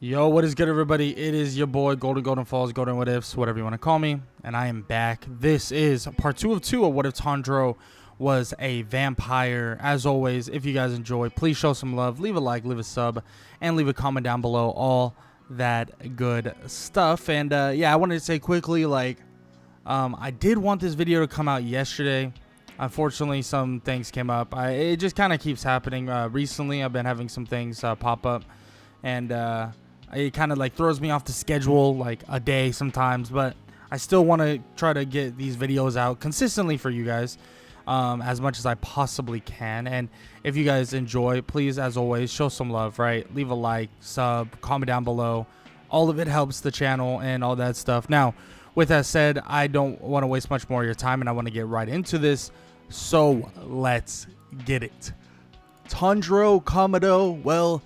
Yo, what is good, everybody? It is your boy Golden Falls, Golden What Ifs, whatever you want to call me, and I am back. This is part 2 of 2 of What If Tanjiro was a vampire. As always, if you guys enjoy, please show some love, leave a like, leave a sub, and leave a comment down below, all that good stuff. And yeah, I wanted to say quickly, I did want this video to come out yesterday. Unfortunately, some things came up. It just kind of keeps happening. Recently, I've been having some things pop up, and it kind of like throws me off the schedule like a day sometimes, but I still want to try to get these videos out consistently for you guys as much as I possibly can. And if you guys enjoy, please, as always, show some love, right? Leave a like, sub, comment down below. All of it helps the channel and all that stuff. Now, with that said, I don't want to waste much more of your time, and I want to get right into this. So let's get it. Tanjiro Kamado, well,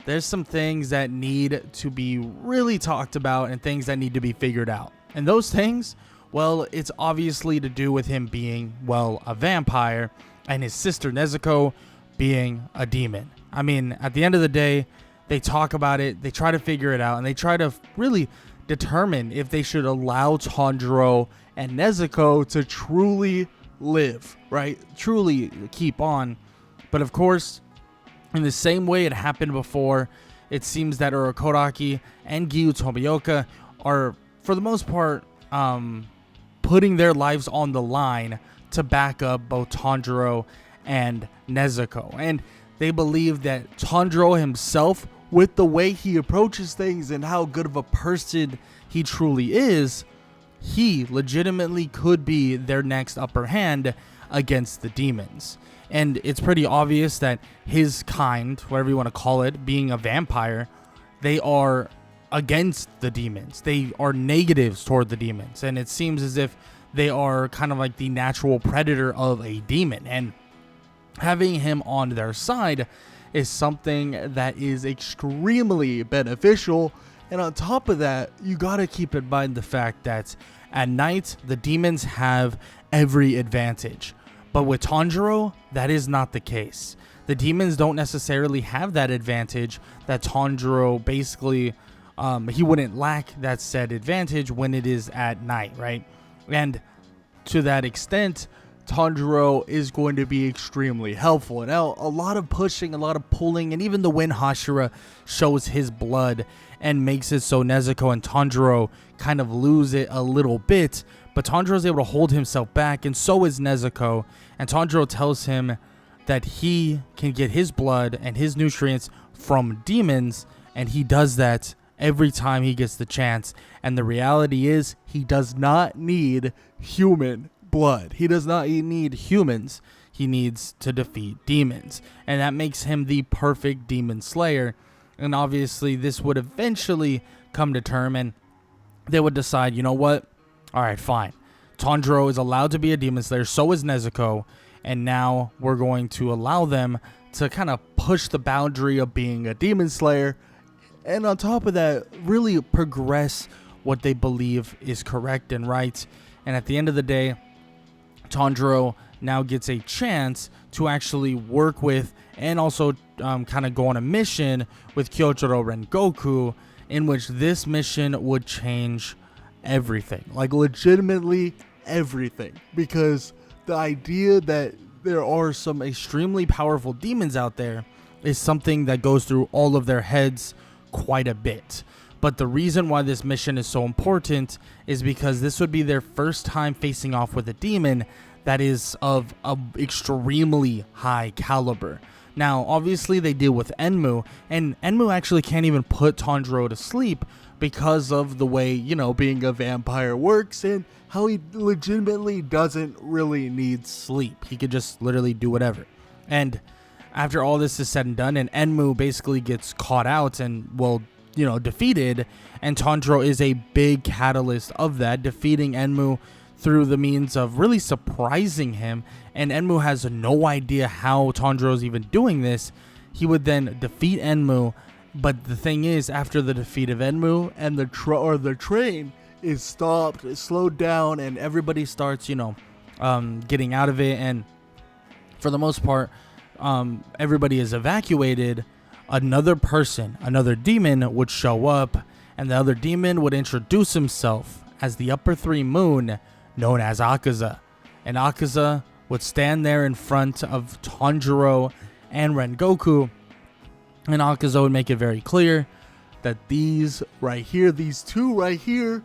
there's some things that need to be really talked about and things that need to be figured out. And those things, well, it's obviously to do with him being, well, a vampire and his sister Nezuko being a demon. I mean, at the end of the day, they talk about it, they try to figure it out, and they try to really determine if they should allow Tanjiro and Nezuko to truly live, right? Truly keep on. But of course, in the same way it happened before, it seems that Urokodaki and Giyu Tomioka are, for the most part, putting their lives on the line to back up both Tanjiro and Nezuko. And they believe that Tanjiro himself, with the way he approaches things and how good of a person he truly is, he legitimately could be their next upper hand against the demons. And it's pretty obvious that his kind, whatever you want to call it, being a vampire, they are against the demons. They are negatives toward the demons. And it seems as if they are kind of like the natural predator of a demon. And having him on their side is something that is extremely beneficial. And on top of that, you got to keep in mind the fact that at night, the demons have every advantage. But with Tanjiro, that is not the case. The demons don't necessarily have that advantage that Tanjiro basically, he wouldn't lack that said advantage when it is at night, right? And to that extent, Tanjiro is going to be extremely helpful. And now a lot of pushing, a lot of pulling, and even the Wind Hashira shows his blood and makes it so Nezuko and Tanjiro kind of lose it a little bit. But Tanjiro is able to hold himself back, and so is Nezuko. And Tanjiro tells him that he can get his blood and his nutrients from demons, and he does that every time he gets the chance. And the reality is, he does not need human blood. He does not need humans. He needs to defeat demons. And that makes him the perfect demon slayer. And obviously, this would eventually come to term, and they would decide, you know what? Alright, fine. Tanjiro is allowed to be a demon slayer, so is Nezuko, and now we're going to allow them to kind of push the boundary of being a demon slayer, and on top of that, really progress what they believe is correct and right. And at the end of the day, Tanjiro now gets a chance to actually work with and also kind of go on a mission with Kyojuro Rengoku, in which this mission would change everything, like legitimately everything, because the idea that there are some extremely powerful demons out there is something that goes through all of their heads quite a bit. But the reason why this mission is so important is because this would be their first time facing off with a demon that is of extremely high caliber. Now, obviously, they deal with Enmu, and Enmu actually can't even put Tanjiro to sleep because of the way, you know, being a vampire works and how he legitimately doesn't really need sleep. He could just literally do whatever. And after all this is said and done, and Enmu basically gets caught out and, well, you know, defeated, and Tanjiro is a big catalyst of that, defeating Enmu through the means of really surprising him, and Enmu has no idea how Tanjiro is even doing this. He would then defeat Enmu, but the thing is, after the defeat of Enmu, and the train is stopped, it's slowed down, and everybody starts, you know, getting out of it, and for the most part, everybody is evacuated. another person, another demon would show up, and the other demon would introduce himself as the Upper Three Moon, known as Akaza. And Akaza would stand there in front of Tanjiro and Rengoku, and Akaza would make it very clear that these two right here,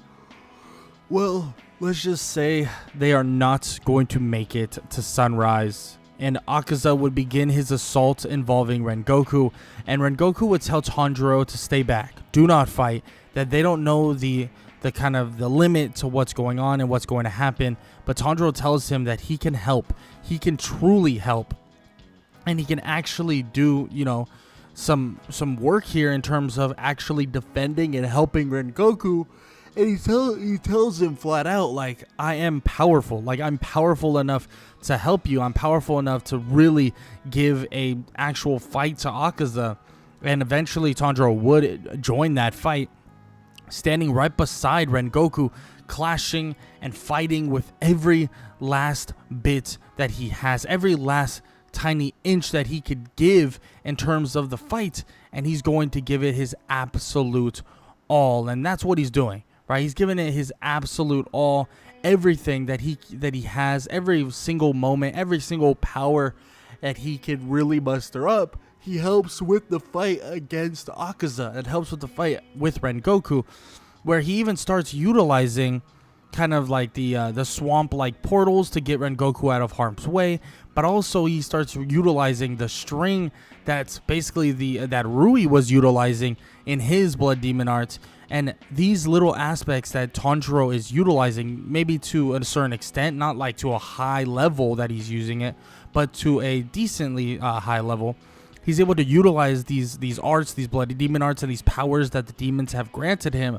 well, let's just say they are not going to make it to sunrise. And Akaza would begin his assault involving Rengoku, and Rengoku would tell Tanjiro to stay back, do not fight, that they don't know the kind of the limit to what's going on and what's going to happen. But Tanjiro tells him that he can help, he can truly help, and he can actually do, you know, some work here in terms of actually defending and helping Rengoku. And he tells him flat out, like, I am powerful. Like, I'm powerful enough to help you. I'm powerful enough to really give a actual fight to Akaza. And eventually Tanjiro would join that fight, standing right beside Rengoku, clashing and fighting with every last bit that he has, every last tiny inch that he could give in terms of the fight. And he's going to give it his absolute all. And that's what he's doing. Right, he's giving it his absolute all, everything that he has, every single moment, every single power that he could really muster up. He helps with the fight against Akaza. It helps with the fight with Rengoku, where he even starts utilizing kind of like the swamp-like portals to get Rengoku out of harm's way. But also he starts utilizing the string that's basically that Rui was utilizing in his Blood Demon arts. And these little aspects that Tanjiro is utilizing, maybe to a certain extent, not like to a high level that he's using it, but to a decently high level, he's able to utilize these arts, these Bloody Demon arts, and these powers that the demons have granted him.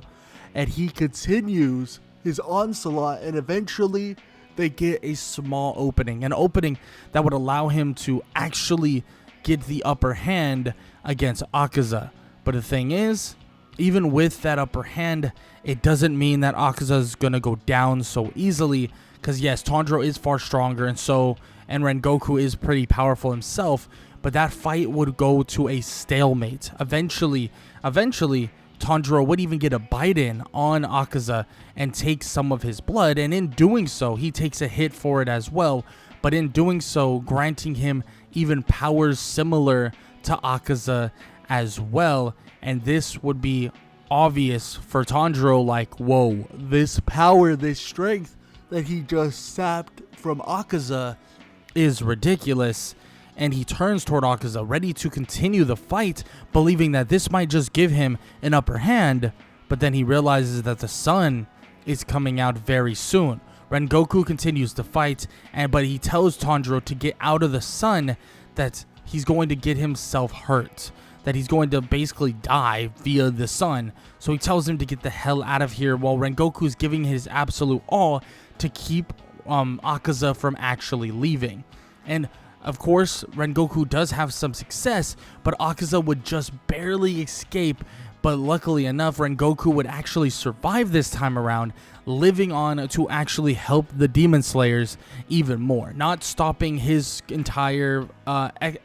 And he continues his onslaught, and eventually they get a small opening, an opening that would allow him to actually get the upper hand against Akaza. But the thing is, even with that upper hand, it doesn't mean that Akaza is going to go down so easily. Because yes, Tanjiro is far stronger, and Rengoku is pretty powerful himself. But that fight would go to a stalemate. Eventually, Tanjiro would even get a bite in on Akaza and take some of his blood. And in doing so, he takes a hit for it as well. But in doing so, granting him even powers similar to Akaza as well. And this would be obvious for Tanjiro, like, whoa, this power, this strength that he just sapped from Akaza is ridiculous. And he turns toward Akaza, ready to continue the fight, believing that this might just give him an upper hand. But then he realizes that the sun is coming out very soon. Rengoku continues to fight, but he tells Tanjiro to get out of the sun, that he's going to get himself hurt, that he's going to basically die via the sun. So he tells him to get the hell out of here, while Rengoku is giving his absolute all to keep Akaza from actually leaving. And of course, Rengoku does have some success, but Akaza would just barely escape. But luckily enough, Rengoku would actually survive this time around, living on to actually help the Demon Slayers even more. Not stopping his entire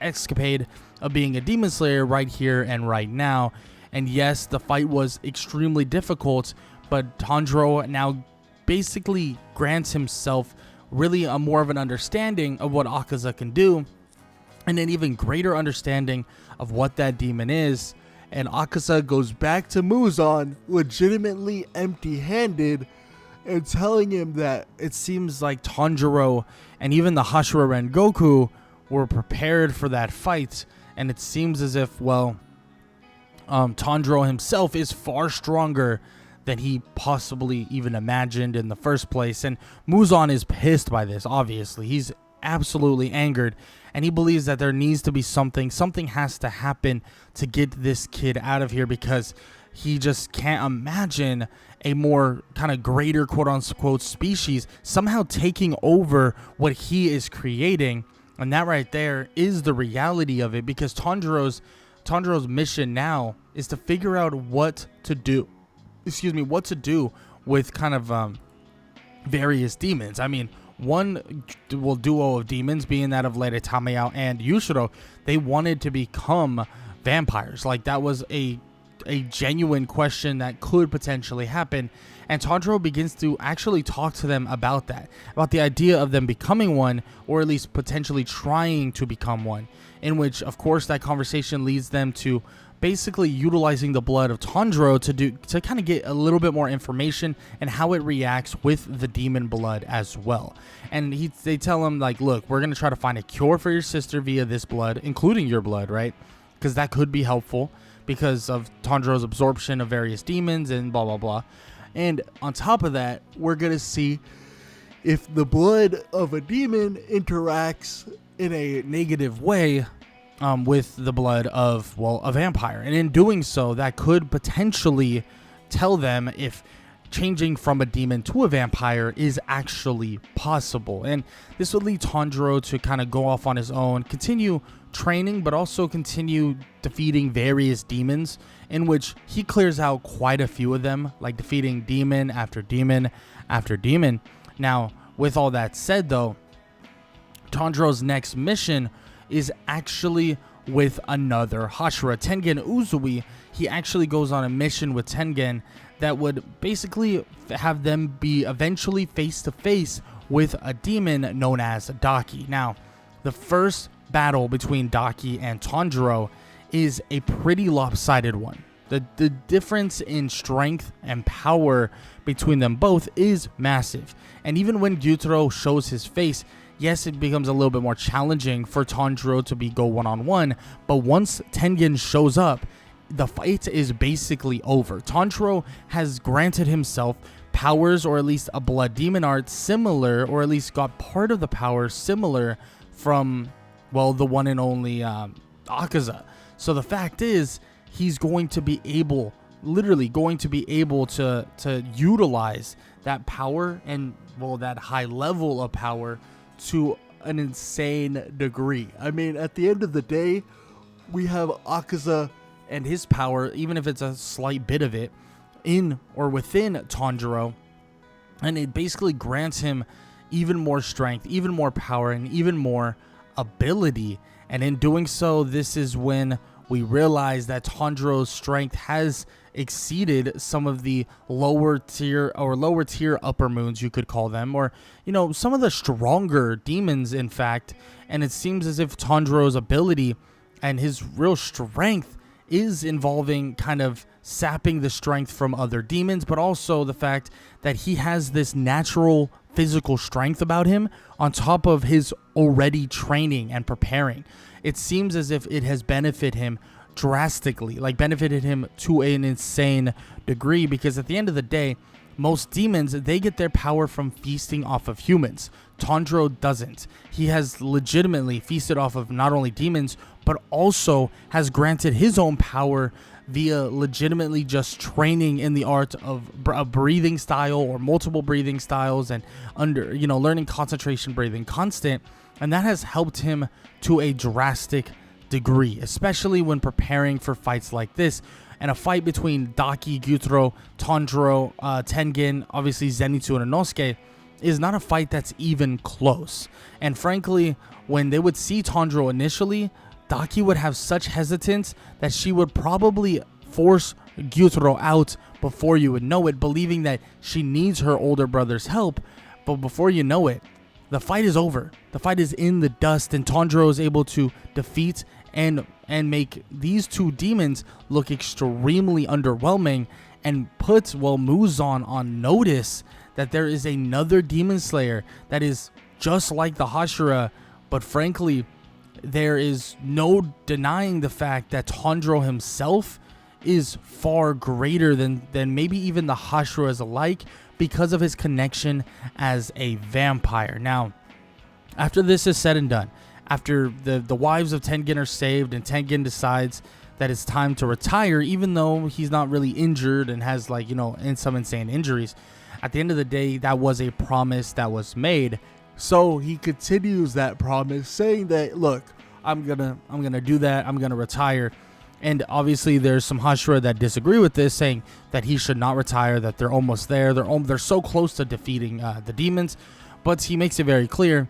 escapade of being a Demon Slayer right here and right now. And yes, the fight was extremely difficult, but Tanjiro now basically grants himself really a more of an understanding of what Akaza can do, and an even greater understanding of what that demon is. And Akaza goes back to Muzan legitimately empty-handed, and telling him that it seems like Tanjiro and even the Hashira Rengoku were prepared for that fight. And it seems as if, well, Tanjiro himself is far stronger than he possibly even imagined in the first place. And Muzan is pissed by this, obviously. He's absolutely angered, and he believes that there needs to be something has to happen to get this kid out of here, because he just can't imagine a more kind of greater quote-unquote species somehow taking over what he is creating. And that right there is the reality of it, because Tanjiro's mission now is to figure out what to do. What to do with kind of various demons. I mean, one duo of demons being that of Lady Tamayao and Yushiro, they wanted to become vampires. Like, that was a genuine question that could potentially happen. And Tanjiro begins to actually talk to them about that, about the idea of them becoming one, or at least potentially trying to become one, in which, of course, that conversation leads them to basically utilizing the blood of Tanjiro to kind of get a little bit more information and how it reacts with the demon blood as well. And they tell him, like, look, we're going to try to find a cure for your sister via this blood, including your blood, right? Because that could be helpful because of Tanjiro's absorption of various demons and blah, blah, blah. And on top of that, we're going to see if the blood of a demon interacts in a negative way with the blood of, well, a vampire. And in doing so, that could potentially tell them if changing from a demon to a vampire is actually possible. And this would lead Tanjiro to kind of go off on his own, continue training, but also continue defeating various demons, in which he clears out quite a few of them, like defeating demon after demon after demon. Now, with all that said, though, Tanjiro's next mission is actually with another Hashira, Tengen Uzui. He actually goes on a mission with Tengen that would basically have them be eventually face to face with a demon known as Daki. Now, the first battle between Daki and Tanjiro is a pretty lopsided one. The difference in strength and power between them both is massive. And even when Gyutaro shows his face, yes, it becomes a little bit more challenging for Tanjiro to go one-on-one, but once Tengen shows up, the fight is basically over. Tanjiro has granted himself powers, or at least a blood demon art similar, or at least got part of the power similar from, well, the one and only Akaza. So the fact is, he's going to be able, literally going to be able to utilize that power and, well, that high level of power to an insane degree. I mean, at the end of the day, we have Akaza and his power, even if it's a slight bit of it, in or within Tanjiro, and it basically grants him even more strength, even more power, and even more ability. And in doing so, this is when we realize that Tanjiro's strength has exceeded some of the lower tier upper moons, you could call them, or, you know, some of the stronger demons, in fact. And it seems as if Tanjiro's ability and his real strength is involving kind of sapping the strength from other demons, but also the fact that he has this natural physical strength about him on top of his already training and preparing. It seems as if it has benefited him drastically, like benefited him to an insane degree, because at the end of the day, most demons, they get their power from feasting off of humans. Tanjiro doesn't. He has legitimately feasted off of not only demons, but also has granted his own power via legitimately just training in the art of a breathing style or multiple breathing styles, and learning concentration breathing constant. And that has helped him to a drastic degree, especially when preparing for fights like this. And a fight between Daki, Gyutaro, Tanjiro, Tengen, obviously Zenitsu and Inosuke, is not a fight that's even close. And frankly, when they would see Tanjiro initially, Daki would have such hesitance that she would probably force Gyutaro out before you would know it, believing that she needs her older brother's help. But before you know it, the fight is over. The fight is in the dust, and Tanjiro is able to defeat and make these two demons look extremely underwhelming, and put, well, Muzan on notice that there is another demon slayer that is just like the Hashira, but frankly, there is no denying the fact that Tanjiro himself is far greater than maybe even the Hashiras alike, because of his connection as a vampire. Now, after this is said and done, after the wives of Tengen are saved and Tengen decides that it's time to retire, even though he's not really injured and has, like, some insane injuries, at the end of the day, that was a promise that was made. So he continues that promise, saying that, look, I'm gonna do that, I'm gonna retire. And obviously there's some Hashira that disagree with this, saying that he should not retire, that they're almost there, they're so close to defeating the demons. But he makes it very clear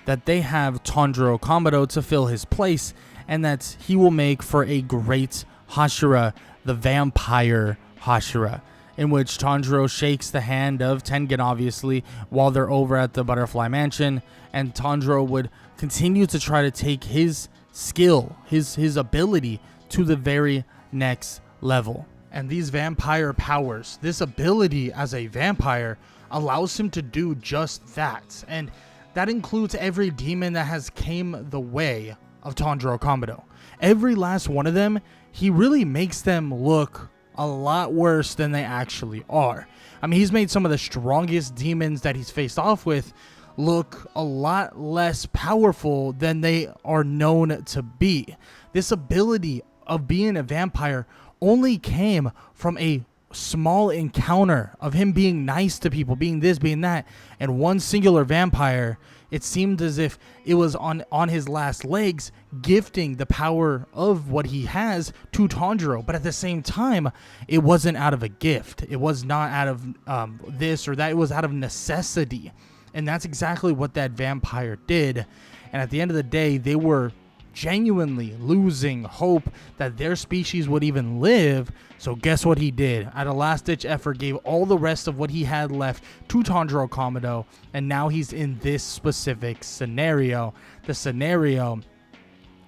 that they have Tanjiro Kamado to fill his place, and that he will make for a great Hashira, the vampire Hashira, in which Tanjiro shakes the hand of Tengen, obviously, while they're over at the Butterfly Mansion, and Tanjiro would continue to try to take his skill, his ability to the very next level. And these vampire powers, this ability as a vampire, allows him to do just that. And that includes every demon that has came the way of Tanjiro Kamado. Every last one of them, he really makes them look a lot worse than they actually are. I mean, he's made some of the strongest demons that he's faced off with look a lot less powerful than they are known to be. This ability of being a vampire only came from a small encounter of him being nice to people, being this, being that, and one singular vampire. It seemed as if it was on his last legs, gifting the power of what he has to Tanjiro. But at the same time, it wasn't out of a gift. It was not out of this or that. It was out of necessity. And that's exactly what that vampire did. And at the end of the day, they were genuinely losing hope that their species would even live. So guess what he did? At a last-ditch effort, gave all the rest of what he had left to Tanjiro Kamado, and now he's in this specific scenario, the scenario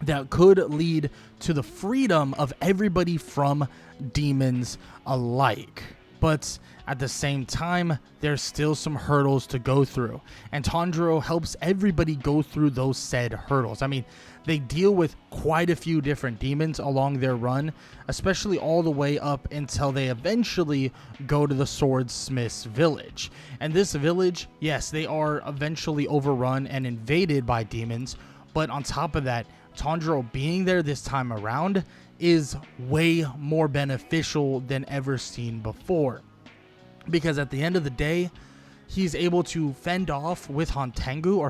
that could lead to the freedom of everybody from demons alike. But at the same time, there's still some hurdles to go through, and Tanjiro helps everybody go through those said hurdles. I mean, they deal with quite a few different demons along their run, especially all the way up until they eventually go to the Swordsmith's village. And this village, yes, they are eventually overrun and invaded by demons, but on top of that, Tanjiro being there this time around is way more beneficial than ever seen before. Because at the end of the day, he's able to fend off Hontengu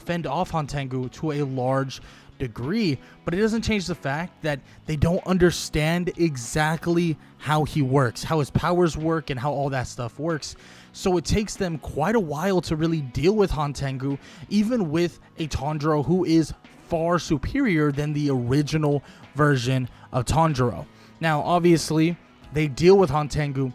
to a large degree, but it doesn't change the fact that they don't understand exactly how he works, how his powers work, and how all that stuff works. So it takes them quite a while to really deal with Hontengu, even with a Tanjiro who is far superior than the original version of Tanjiro. Now, obviously, they deal with Hontengu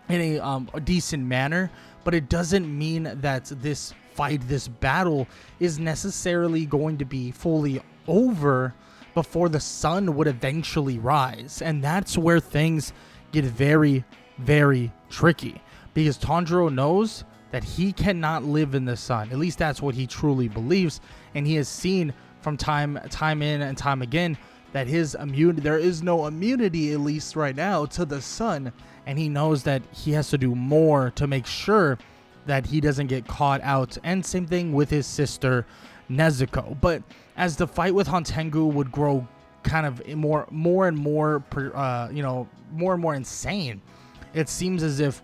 in a decent manner, but it doesn't mean that this fight, this battle, is necessarily going to be fully over before the sun would eventually rise. And that's where things get very, very tricky, because Tanjiro knows that he cannot live in the sun. At least that's what he truly believes, and he has seen from time in and time again that his immunity, there is no immunity, at least right now, to the sun, and he knows that he has to do more to make sure that he doesn't get caught out. And same thing with his sister Nezuko. But as the fight with Hontengu would grow kind of more and more insane, it seems as if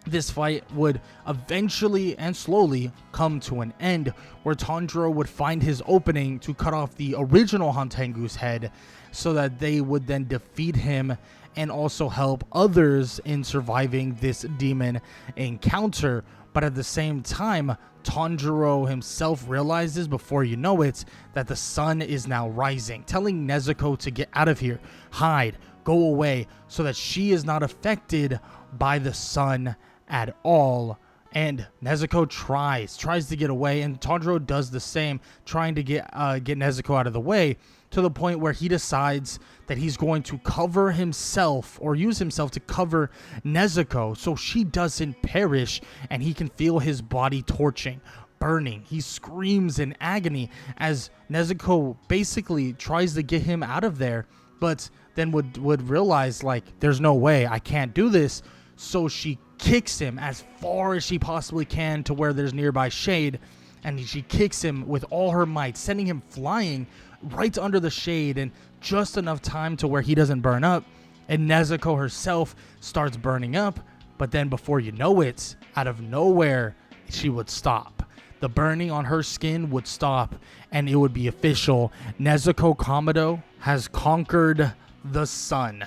this fight would eventually and slowly come to an end, where Tanjiro would find his opening to cut off the original Hontengu's head, so that they would then defeat him and also help others in surviving this demon encounter. But at the same time, Tanjiro himself realizes, before you know it, that the sun is now rising, telling Nezuko to get out of here, hide, go away, so that she is not affected by the sun at all. And Nezuko tries to get away, and Tanjiro does the same, trying to get Nezuko out of the way, to the point where he decides that he's going to cover himself, or use himself to cover Nezuko, so she doesn't perish, and he can feel his body torching, burning. He screams in agony as Nezuko basically tries to get him out of there, but then would realize, like, there's no way, I can't do this. So she kicks him as far as she possibly can to where there's nearby shade, and she kicks him with all her might, sending him flying right under the shade, and just enough time to where he doesn't burn up, and Nezuko herself starts burning up. But then before you know it, out of nowhere, she would stop. The burning on her skin would stop, and it would be official. Nezuko Kamado has conquered the sun.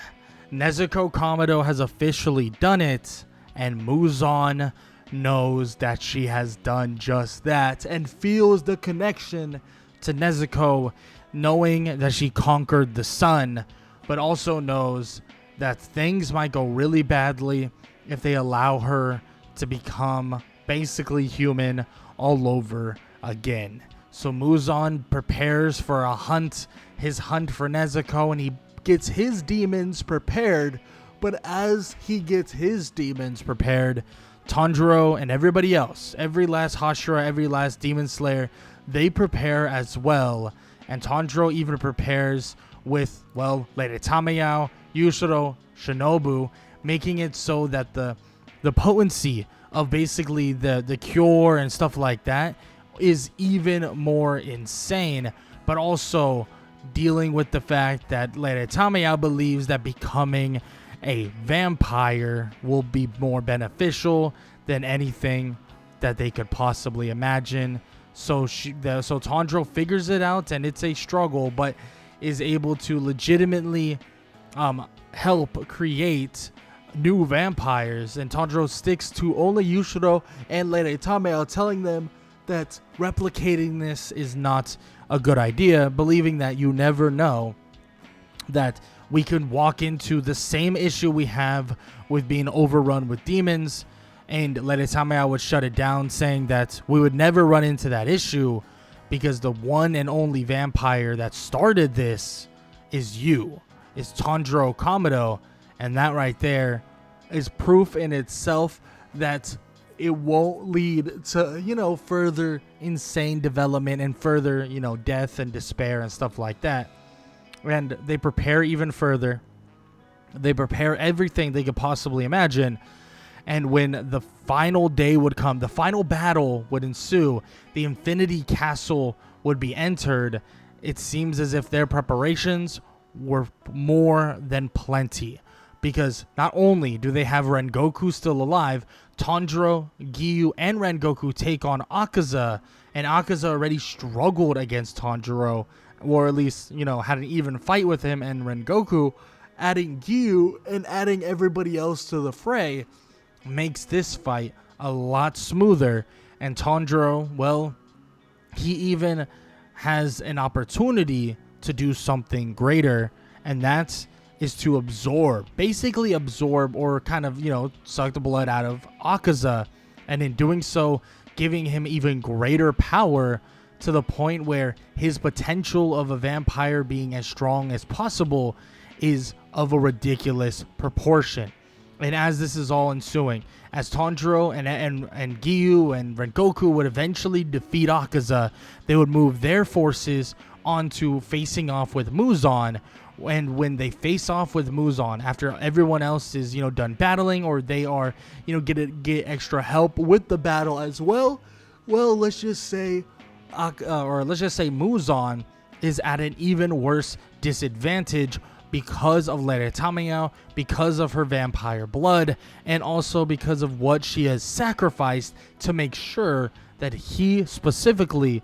Nezuko Kamado has officially done it, and Muzan knows that she has done just that, and feels the connection to Nezuko knowing that she conquered the sun, but also knows that things might go really badly if they allow her to become basically human all over again. So Muzan prepares for his hunt for Nezuko, and he gets his demons prepared. But as he gets his demons prepared, Tanjiro and everybody else, every last Hashira, every last demon slayer, they prepare as well. And Tanjiro even prepares with, well, Lady Tamayao, Yusuro, Shinobu, making it so that the potency of basically the cure and stuff like that is even more insane. But also dealing with the fact that Lady Tamayao believes that becoming a vampire will be more beneficial than anything that they could possibly imagine. So Tanjiro figures it out, and it's a struggle, but is able to legitimately help create new vampires. And Tanjiro sticks to only Yushiro and Lady Tamayao, telling them that replicating this is not a good idea, believing that you never know that we could walk into the same issue we have with being overrun with demons, and Lady Tamayao would shut it down, saying that we would never run into that issue because the one and only vampire that started this is Tanjiro Kamado. And that right there is proof in itself that it won't lead to, further insane development and further, death and despair and stuff like that. And they prepare even further. They prepare everything they could possibly imagine. And when the final day would come, the final battle would ensue, the Infinity Castle would be entered, it seems as if their preparations were more than plenty. Because not only do they have Rengoku still alive, Tanjiro, Giyu, and Rengoku take on Akaza. And Akaza already struggled against Tanjiro, or at least, had an even fight with him and Rengoku. Adding Giyu and adding everybody else to the fray makes this fight a lot smoother. And Tanjiro, well, he even has an opportunity to do something greater, and that is to basically absorb or kind of, suck the blood out of Akaza, and in doing so, giving him even greater power to the point where his potential of a vampire being as strong as possible is of a ridiculous proportion. And as this is all ensuing, as Tanjiro and Giyu and Rengoku would eventually defeat Akaza, they would move their forces onto facing off with Muzan. And when they face off with Muzan, after everyone else is, done battling, or they are, get extra help with the battle as well, let's just say Muzan is at an even worse disadvantage because of Lady Tamayao, because of her vampire blood, and also because of what she has sacrificed to make sure that he specifically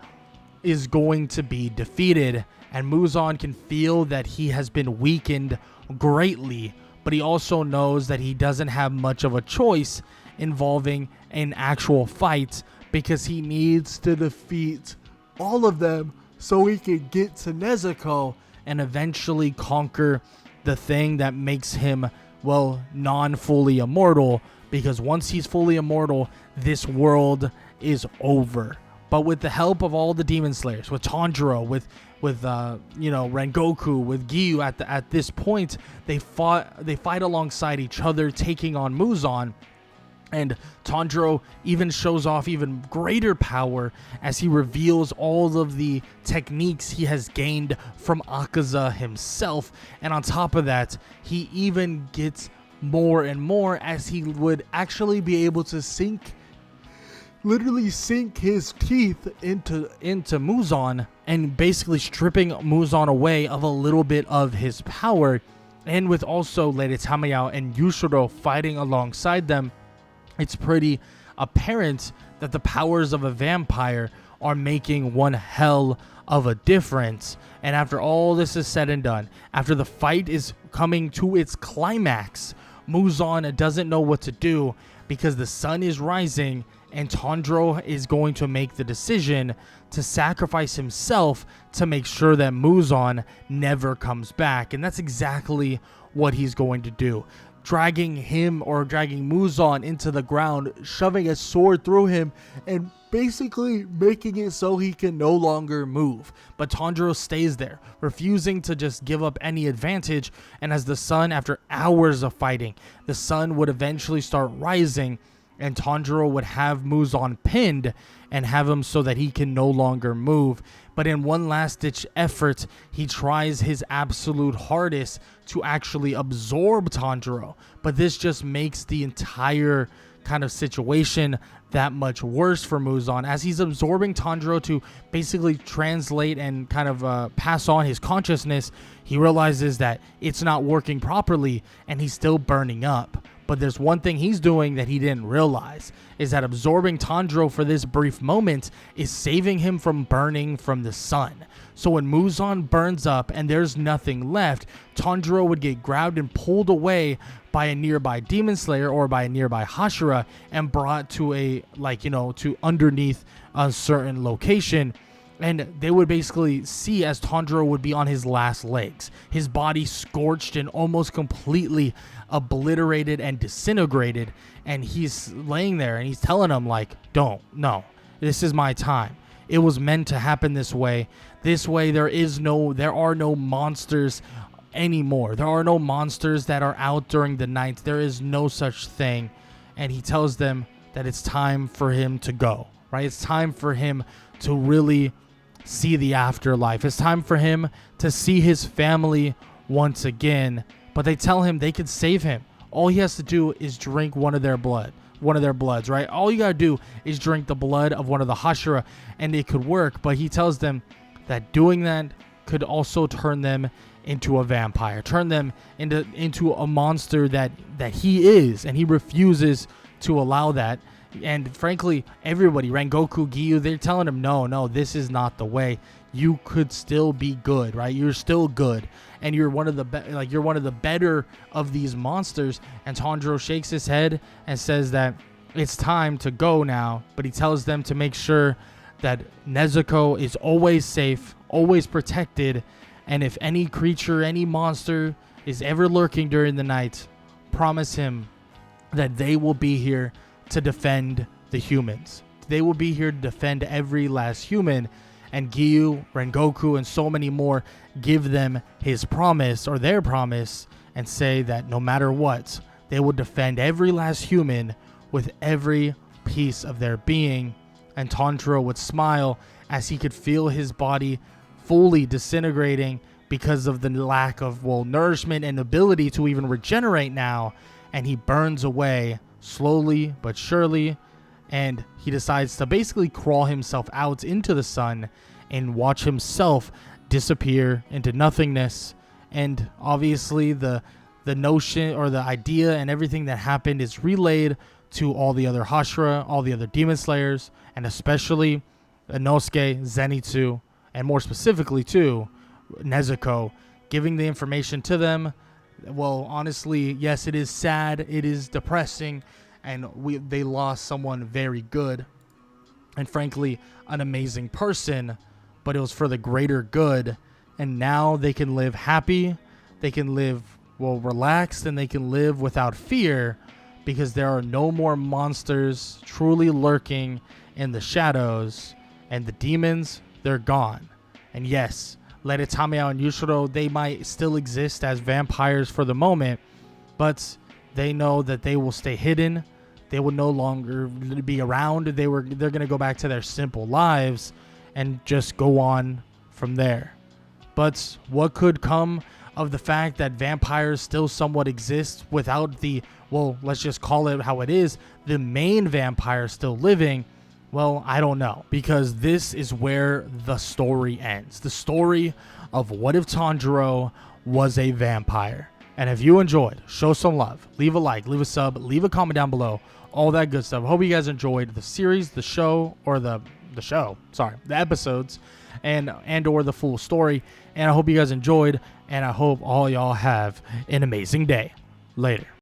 is going to be defeated. And Muzan can feel that he has been weakened greatly, but he also knows that he doesn't have much of a choice involving an actual fight, because he needs to defeat all of them so he can get to Nezuko and eventually conquer the thing that makes him, non-fully immortal. Because once he's fully immortal, this world is over. But with the help of all the demon slayers, with Tanjiro, with Rengoku, with Giyu at this point, they fight alongside each other, taking on Muzan. And Tanjiro even shows off even greater power as he reveals all of the techniques he has gained from Akaza himself. And on top of that, he even gets more and more, as he would actually be able to literally sink his teeth into Muzan, and basically stripping Muzan away of a little bit of his power. And with also Lady Tamayao and Yushiro fighting alongside them, it's pretty apparent that the powers of a vampire are making one hell of a difference. And after all this is said and done, after the fight is coming to its climax, Muzan doesn't know what to do, because the sun is rising and Tanjiro is going to make the decision to sacrifice himself to make sure that Muzan never comes back. And that's exactly what he's going to do. Dragging Muzan into the ground, shoving a sword through him, and basically making it so he can no longer move. But Tanjiro stays there, refusing to just give up any advantage. And as the sun, after hours of fighting, the sun would eventually start rising, and Tanjiro would have Muzan pinned and have him so that he can no longer move. But in one last-ditch effort, he tries his absolute hardest to actually absorb Tanjiro. But this just makes the entire kind of situation that much worse for Muzan, as he's absorbing Tanjiro to basically translate and kind of pass on his consciousness. He realizes that it's not working properly, and he's still burning up. But there's one thing he's doing that he didn't realize, is that absorbing Tanjiro for this brief moment is saving him from burning from the sun. So when Muzan burns up and there's nothing left, Tanjiro would get grabbed and pulled away by a nearby demon slayer or by a nearby Hashira and brought to to underneath a certain location. And they would basically see as Tanjiro would be on his last legs, his body scorched and almost completely obliterated and disintegrated. And he's laying there and he's telling them, like, no, this is my time. It was meant to happen this way. This way there are no monsters anymore. There are no monsters that are out during the night. There is no such thing. And he tells them that it's time for him to go, right? It's time for him to really see the afterlife. It's time for him to see his family once again. But they tell him they could save him. All he has to do is drink one of their bloods, right? All you gotta do is drink the blood of one of the Hashira and it could work. But he tells them that doing that could also turn them into a vampire, turn them into a monster that he is, and he refuses to allow that. And frankly, everybody, Rengoku, Giyu, they're telling him, no, this is not the way. You could still be good, right? You're still good, and you're one of the better of these monsters. And Tanjiro shakes his head and says that it's time to go now. But he tells them to make sure that Nezuko is always safe, always protected, and if any creature, any monster is ever lurking during the night, promise him that they will be here to defend the humans. They will be here to defend every last human. And Giyu, Rengoku, and so many more give them his promise, or their promise, and say that no matter what, they will defend every last human with every piece of their being. And Tanjiro would smile as he could feel his body fully disintegrating because of the lack of nourishment and ability to even regenerate now. And he burns away slowly but surely, and he decides to basically crawl himself out into the sun and watch himself disappear into nothingness. And obviously the notion or the idea and everything that happened is relayed to all the other Hashira, all the other demon slayers, and especially Inosuke, Zenitsu, and more specifically to Nezuko, giving the information to them. Well, honestly, yes, it is sad, it is depressing, and they lost someone very good and frankly an amazing person, but it was for the greater good. And now they can live happy, they can live relaxed, and they can live without fear, because there are no more monsters truly lurking in the shadows, and the demons, they're gone. And yes, Lady Tamiya and Yushiro, they might still exist as vampires for the moment, but they know that they will stay hidden. They will no longer be around. They're going to go back to their simple lives and just go on from there. But what could come of the fact that vampires still somewhat exist without let's just call it how it is, the main vampire still living? Well, I don't know, because this is where the story ends. The story of what if Tanjiro was a vampire. And if you enjoyed, show some love. Leave a like, leave a sub, leave a comment down below. All that good stuff. Hope you guys enjoyed the series, the episodes, and or the full story. And I hope you guys enjoyed, and I hope all y'all have an amazing day. Later.